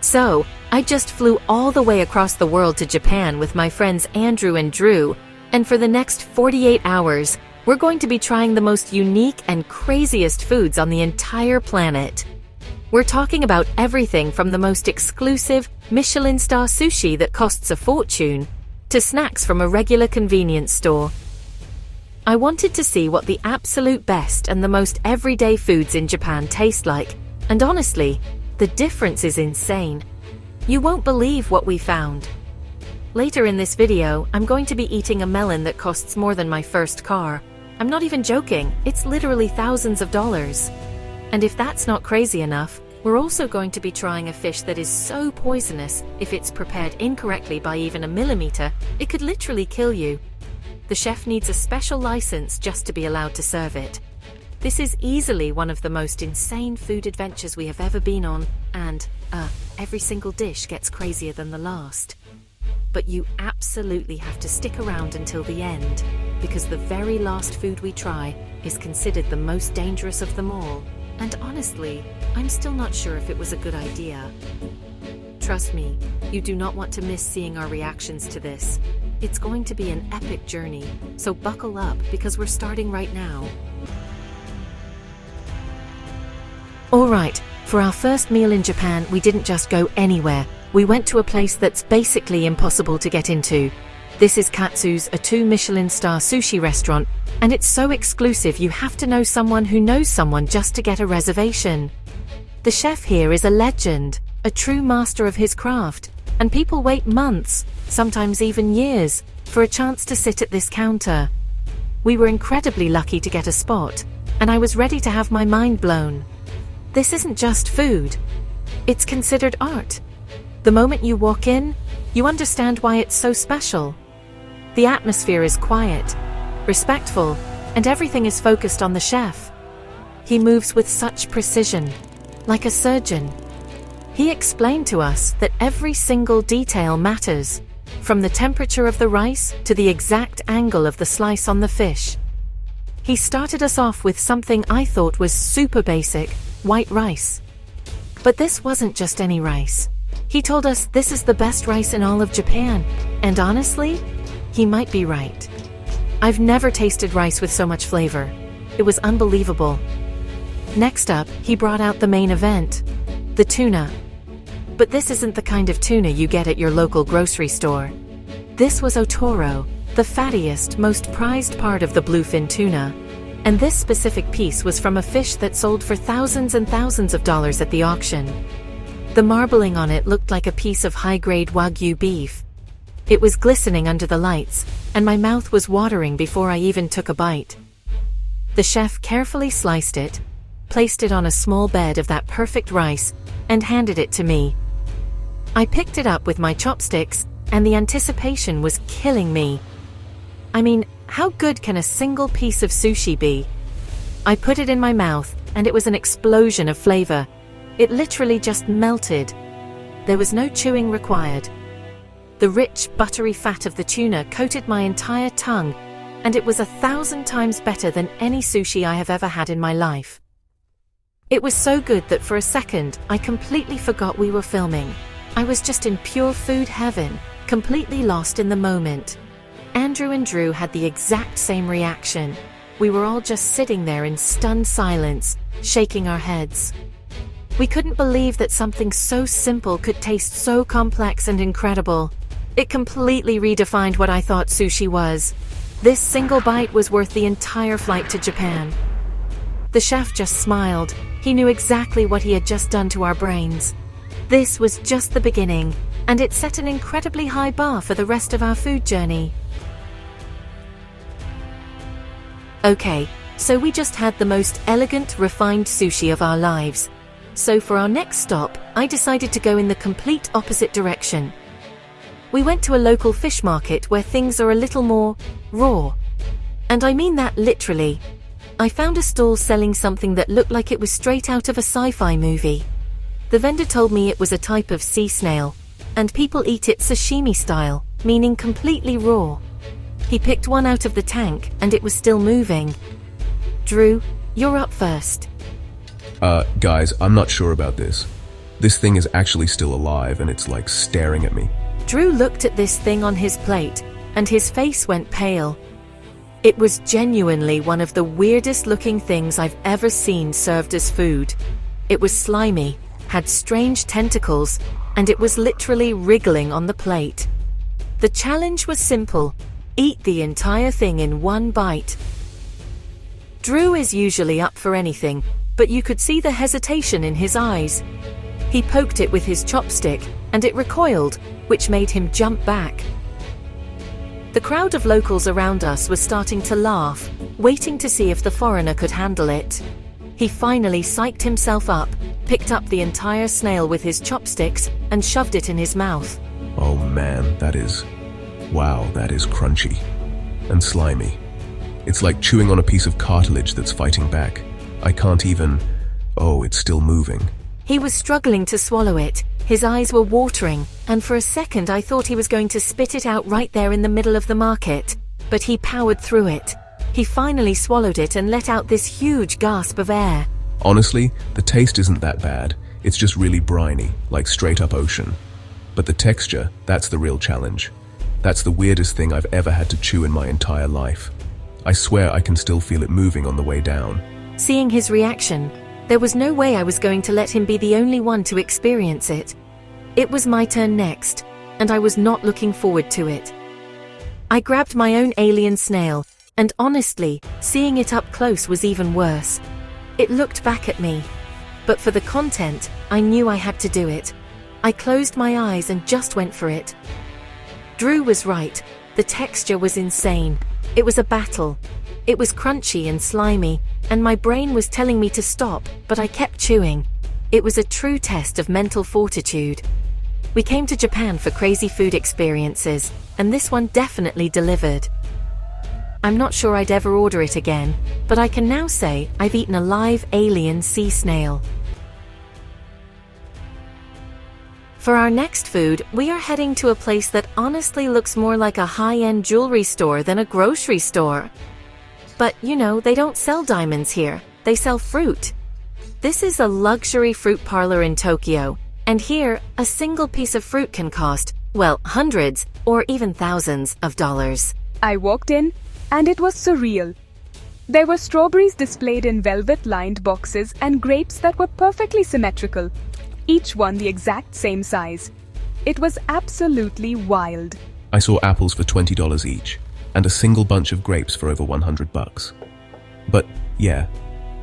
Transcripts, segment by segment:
So, I just flew all the way across the world to Japan with my friends Andrew and Drew, and for the next 48 hours, we're going to be trying the most unique and craziest foods on the entire planet. We're talking about everything from the most exclusive Michelin star sushi that costs a fortune, to snacks from a regular convenience store. I wanted to see what the absolute best and the most everyday foods in Japan taste like, and honestly, the difference is insane. You won't believe what we found. Later in this video, I'm going to be eating a melon that costs more than my first car. I'm not even joking, it's literally thousands of dollars. And if that's not crazy enough, we're also going to be trying a fish that is so poisonous, if it's prepared incorrectly by even a millimeter, it could literally kill you. The chef needs a special license just to be allowed to serve it. This is easily one of the most insane food adventures we have ever been on, and, every single dish gets crazier than the last. But you absolutely have to stick around until the end, because the very last food we try is considered the most dangerous of them all. And honestly, I'm still not sure if it was a good idea. Trust me, you do not want to miss seeing our reactions to this. It's going to be an epic journey, so buckle up because we're starting right now. Alright, for our first meal in Japan, we didn't just go anywhere. We went to a place that's basically impossible to get into. This is Katsu's, a 2 Michelin star sushi restaurant, and it's so exclusive you have to know someone who knows someone just to get a reservation. The chef here is a legend, a true master of his craft, and people wait months, sometimes even years, for a chance to sit at this counter. We were incredibly lucky to get a spot, and I was ready to have my mind blown. This isn't just food. It's considered art. The moment you walk in, you understand why it's so special. The atmosphere is quiet, respectful, and everything is focused on the chef. He moves with such precision, like a surgeon. He explained to us that every single detail matters, from the temperature of the rice to the exact angle of the slice on the fish. He started us off with something I thought was super basic, white rice. But this wasn't just any rice. He told us this is the best rice in all of Japan, and honestly, he might be right. I've never tasted rice with so much flavor. It was unbelievable. Next up, he brought out the main event, the tuna. But this isn't the kind of tuna you get at your local grocery store. This was otoro, the fattiest, most prized part of the bluefin tuna. And this specific piece was from a fish that sold for thousands and thousands of dollars at the auction. The marbling on it looked like a piece of high-grade Wagyu beef. It was glistening under the lights, and my mouth was watering before I even took a bite. The chef carefully sliced it, placed it on a small bed of that perfect rice, and handed it to me. I picked it up with my chopsticks, and the anticipation was killing me. I mean, how good can a single piece of sushi be? I put it in my mouth, and it was an explosion of flavor. It literally just melted. There was no chewing required. The rich, buttery fat of the tuna coated my entire tongue, and it was 1,000 times better than any sushi I have ever had in my life. It was so good that for a second, I completely forgot we were filming. I was just in pure food heaven, completely lost in the moment. Andrew and Drew had the exact same reaction. We were all just sitting there in stunned silence, shaking our heads. We couldn't believe that something so simple could taste so complex and incredible. It completely redefined what I thought sushi was. This single bite was worth the entire flight to Japan. The chef just smiled. He knew exactly what he had just done to our brains. This was just the beginning, and it set an incredibly high bar for the rest of our food journey. Okay, so we just had the most elegant, refined sushi of our lives. So for our next stop, I decided to go in the complete opposite direction. We went to a local fish market where things are a little more raw. And I mean that literally. I found a stall selling something that looked like it was straight out of a sci-fi movie. The vendor told me it was a type of sea snail, and people eat it sashimi style, meaning completely raw. He picked one out of the tank, and it was still moving. Drew, you're up first. Guys, I'm not sure about this. This thing is actually still alive and it's like staring at me. Drew looked at this thing on his plate, and his face went pale. It was genuinely one of the weirdest looking things I've ever seen served as food. It was slimy, had strange tentacles, and it was literally wriggling on the plate. The challenge was simple: eat the entire thing in one bite. Drew is usually up for anything, but you could see the hesitation in his eyes. He poked it with his chopstick, and it recoiled, which made him jump back. The crowd of locals around us was starting to laugh, waiting to see if the foreigner could handle it. He finally psyched himself up, picked up the entire snail with his chopsticks, and shoved it in his mouth. Oh man, wow, that is crunchy and slimy. It's like chewing on a piece of cartilage that's fighting back. I can't even... Oh, it's still moving. He was struggling to swallow it. His eyes were watering, and for a second I thought he was going to spit it out right there in the middle of the market. But he powered through it. He finally swallowed it and let out this huge gasp of air. Honestly, the taste isn't that bad. It's just really briny, like straight up ocean. But the texture, that's the real challenge. That's the weirdest thing I've ever had to chew in my entire life. I swear I can still feel it moving on the way down. Seeing his reaction, there was no way I was going to let him be the only one to experience it. It was my turn next, and I was not looking forward to it. I grabbed my own alien snail, and honestly, seeing it up close was even worse. It looked back at me. But for the content, I knew I had to do it. I closed my eyes and just went for it. Drew was right. The texture was insane. It was a battle. It was crunchy and slimy, and my brain was telling me to stop, but I kept chewing. It was a true test of mental fortitude. We came to Japan for crazy food experiences, and this one definitely delivered. I'm not sure I'd ever order it again, but I can now say I've eaten a live alien sea snail. For our next food, we are heading to a place that honestly looks more like a high-end jewelry store than a grocery store. But, you know, they don't sell diamonds here. They sell fruit. This is a luxury fruit parlor in Tokyo, and here, a single piece of fruit can cost, well, hundreds or even thousands of dollars. I walked in, and it was surreal. There were strawberries displayed in velvet-lined boxes and grapes that were perfectly symmetrical, each one the exact same size. It was absolutely wild. I saw apples for $20 each, and a single bunch of grapes for over $100. But yeah,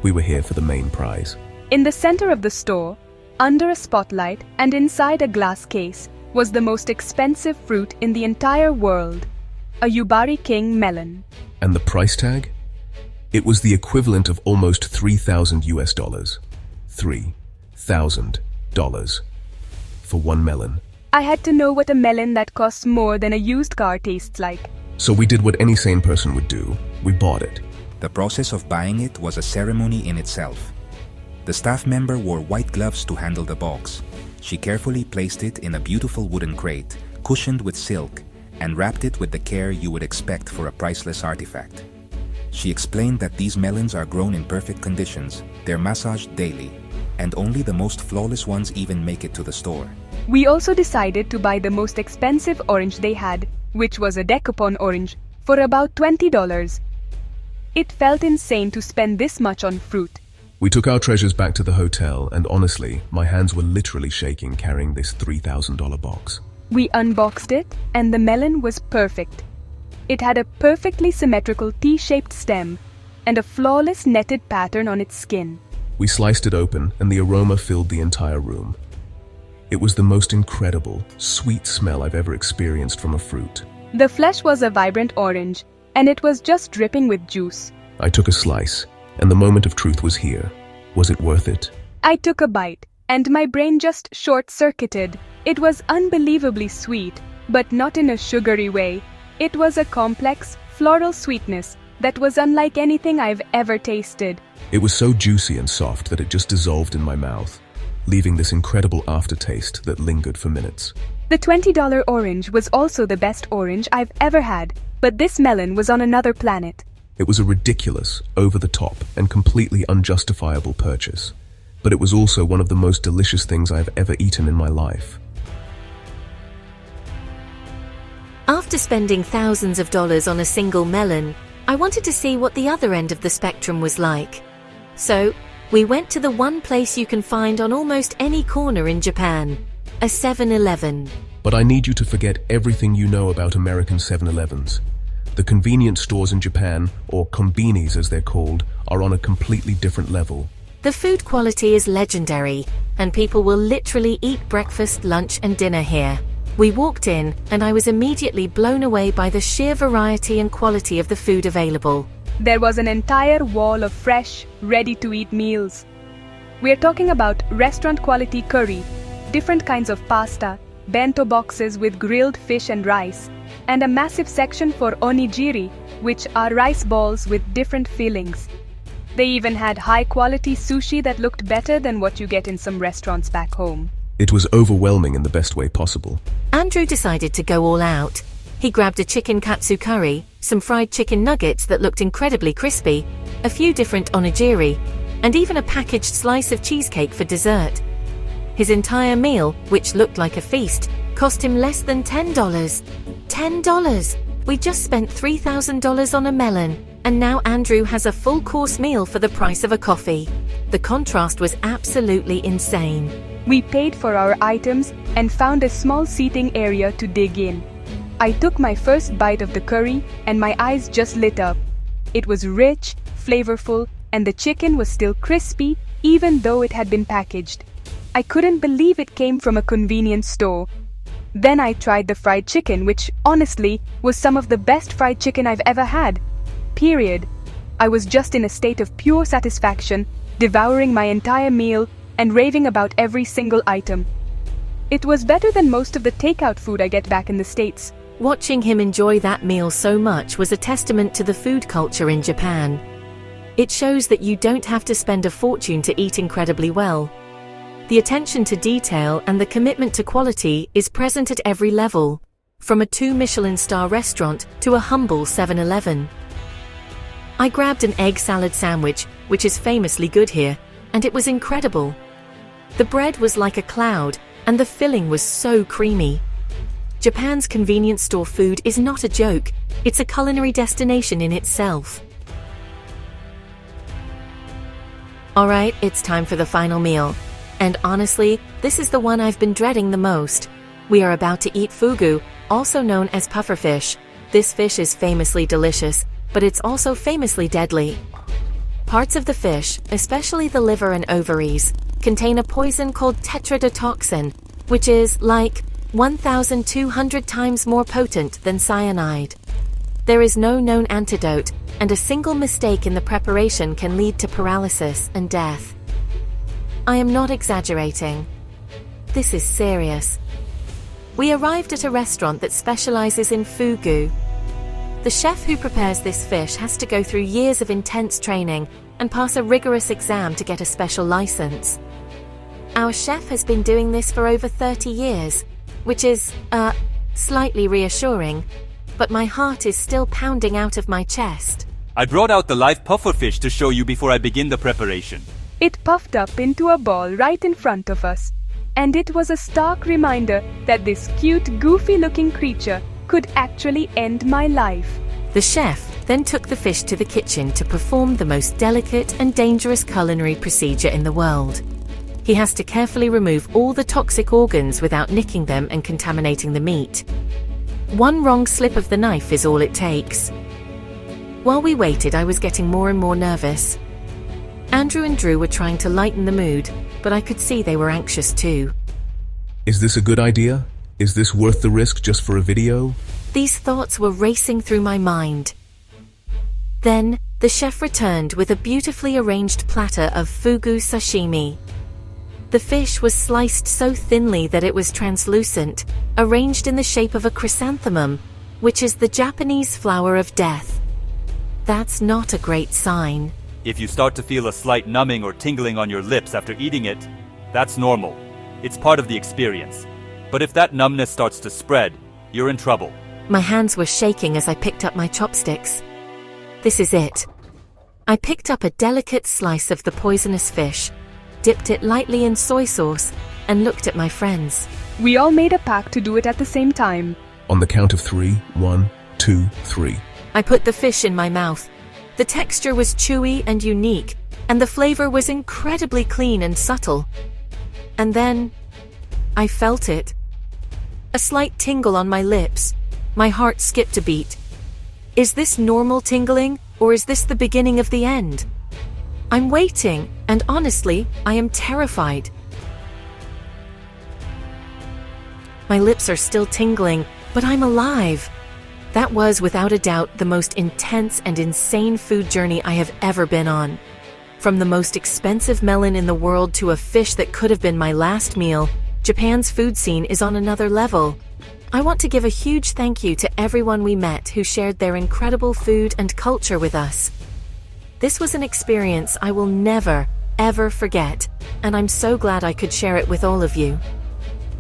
we were here for the main prize. In the center of the store, under a spotlight and inside a glass case, was the most expensive fruit in the entire world, a Yubari King melon. And the price tag? It was the equivalent of almost 3,000 US dollars. $3,000 for one melon. I had to know what a melon that costs more than a used car tastes like. So we did what any sane person would do. We bought it. The process of buying it was a ceremony in itself. The staff member wore white gloves to handle the box. She carefully placed it in a beautiful wooden crate, cushioned with silk, and wrapped it with the care you would expect for a priceless artifact. She explained that these melons are grown in perfect conditions, they're massaged daily, and only the most flawless ones even make it to the store. We also decided to buy the most expensive orange they had, which was a decapon orange, for about $20. It felt insane to spend this much on fruit. We took our treasures back to the hotel, and honestly, my hands were literally shaking carrying this $3,000 box. We unboxed it, and the melon was perfect. It had a perfectly symmetrical T-shaped stem and a flawless netted pattern on its skin. We sliced it open, and the aroma filled the entire room. It was the most incredible, sweet smell I've ever experienced from a fruit. The flesh was a vibrant orange, and it was just dripping with juice. I took a slice, and the moment of truth was here. Was it worth it? I took a bite, and my brain just short-circuited. It was unbelievably sweet, but not in a sugary way. It was a complex, floral sweetness that was unlike anything I've ever tasted. It was so juicy and soft that it just dissolved in my mouth, leaving this incredible aftertaste that lingered for minutes. The $20 orange was also the best orange I've ever had, but this melon was on another planet. It was a ridiculous, over-the-top, and completely unjustifiable purchase. but it was also one of the most delicious things I have ever eaten in my life. After spending thousands of dollars on a single melon, I wanted to see what the other end of the spectrum was like. So, we went to the one place you can find on almost any corner in Japan, a 7-Eleven. But I need you to forget everything you know about American 7-Elevens. The convenience stores in Japan, or konbinis as they're called, are on a completely different level. The food quality is legendary, and people will literally eat breakfast, lunch, and dinner here. We walked in, and I was immediately blown away by the sheer variety and quality of the food available. There was an entire wall of fresh, ready-to-eat meals. We're talking about restaurant-quality curry, different kinds of pasta, bento boxes with grilled fish and rice, and a massive section for onigiri, which are rice balls with different fillings. They even had high-quality sushi that looked better than what you get in some restaurants back home. It was overwhelming in the best way possible. Andrew decided to go all out. He grabbed a chicken katsu curry, some fried chicken nuggets that looked incredibly crispy, a few different onigiri, and even a packaged slice of cheesecake for dessert. His entire meal, which looked like a feast, cost him less than $10. $10! We just spent $3,000 on a melon, and now Andrew has a full-course meal for the price of a coffee. The contrast was absolutely insane. We paid for our items and found a small seating area to dig in. I took my first bite of the curry and my eyes just lit up. It was rich, flavorful, and the chicken was still crispy even though it had been packaged. I couldn't believe it came from a convenience store. Then I tried the fried chicken, which, honestly, was some of the best fried chicken I've ever had. Period. I was just in a state of pure satisfaction, devouring my entire meal and raving about every single item. It was better than most of the takeout food I get back in the States. Watching him enjoy that meal so much was a testament to the food culture in Japan. It shows that you don't have to spend a fortune to eat incredibly well. The attention to detail and the commitment to quality is present at every level, from a 2-Michelin star restaurant to a humble 7-Eleven. I grabbed an egg salad sandwich, which is famously good here, and it was incredible. The bread was like a cloud, and the filling was so creamy. Japan's convenience store food is not a joke, it's a culinary destination in itself. Alright, it's time for the final meal. And honestly, this is the one I've been dreading the most. We are about to eat fugu, also known as pufferfish. This fish is famously delicious, but it's also famously deadly. Parts of the fish, especially the liver and ovaries, contain a poison called tetrodotoxin, which is like 1,200 times more potent than cyanide. There is no known antidote, and a single mistake in the preparation can lead to paralysis and death. I am not exaggerating. This is serious. We arrived at a restaurant that specializes in fugu. The chef who prepares this fish has to go through years of intense training and pass a rigorous exam to get a special license. Our chef has been doing this for over 30 years, which is, slightly reassuring, but my heart is still pounding out of my chest. I brought out the live pufferfish to show you before I begin the preparation. It puffed up into a ball right in front of us, and it was a stark reminder that this cute, goofy-looking creature could actually end my life. The chef then took the fish to the kitchen to perform the most delicate and dangerous culinary procedure in the world. He has to carefully remove all the toxic organs without nicking them and contaminating the meat. One wrong slip of the knife is all it takes. While we waited, I was getting more and more nervous. Andrew and Drew were trying to lighten the mood, but I could see they were anxious too. Is this a good idea? Is this worth the risk just for a video? These thoughts were racing through my mind. Then, the chef returned with a beautifully arranged platter of fugu sashimi. The fish was sliced so thinly that it was translucent, arranged in the shape of a chrysanthemum, which is the Japanese flower of death. That's not a great sign. If you start to feel a slight numbing or tingling on your lips after eating it, that's normal. It's part of the experience. But if that numbness starts to spread, you're in trouble. My hands were shaking as I picked up my chopsticks. This is it. I picked up a delicate slice of the poisonous fish. dipped it lightly in soy sauce, and looked at my friends. We all made a pact to do it at the same time. On the count of 3, 1, 2, 3. I put the fish in my mouth. The texture was chewy and unique, and the flavor was incredibly clean and subtle. And then, I felt it. A slight tingle on my lips. My heart skipped a beat. Is this normal tingling, or is this the beginning of the end? I'm waiting, and honestly, I am terrified. My lips are still tingling, but I'm alive. That was, without a doubt, the most intense and insane food journey I have ever been on. From the most expensive melon in the world to a fish that could have been my last meal, Japan's food scene is on another level. I want to give a huge thank you to everyone we met who shared their incredible food and culture with us. This was an experience I will never, ever forget, and I'm so glad I could share it with all of you.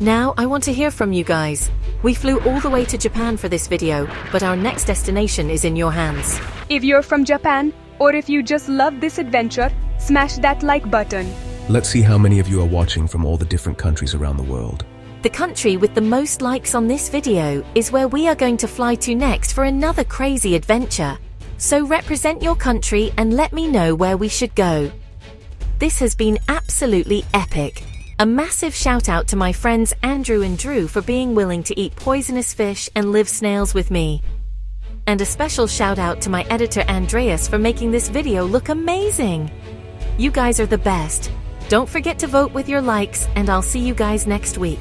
Now, I want to hear from you guys. We flew all the way to Japan for this video, but our next destination is in your hands. If you're from Japan, or if you just love this adventure, smash that like button. Let's see how many of you are watching from all the different countries around the world. The country with the most likes on this video is where we are going to fly to next for another crazy adventure. So represent your country and let me know where we should go. This has been absolutely epic. A massive shout out to my friends Andrew and Drew for being willing to eat poisonous fish and live snails with me. And a special shout out to my editor Andreas for making this video look amazing. You guys are the best. Don't forget to vote with your likes, and I'll see you guys next week.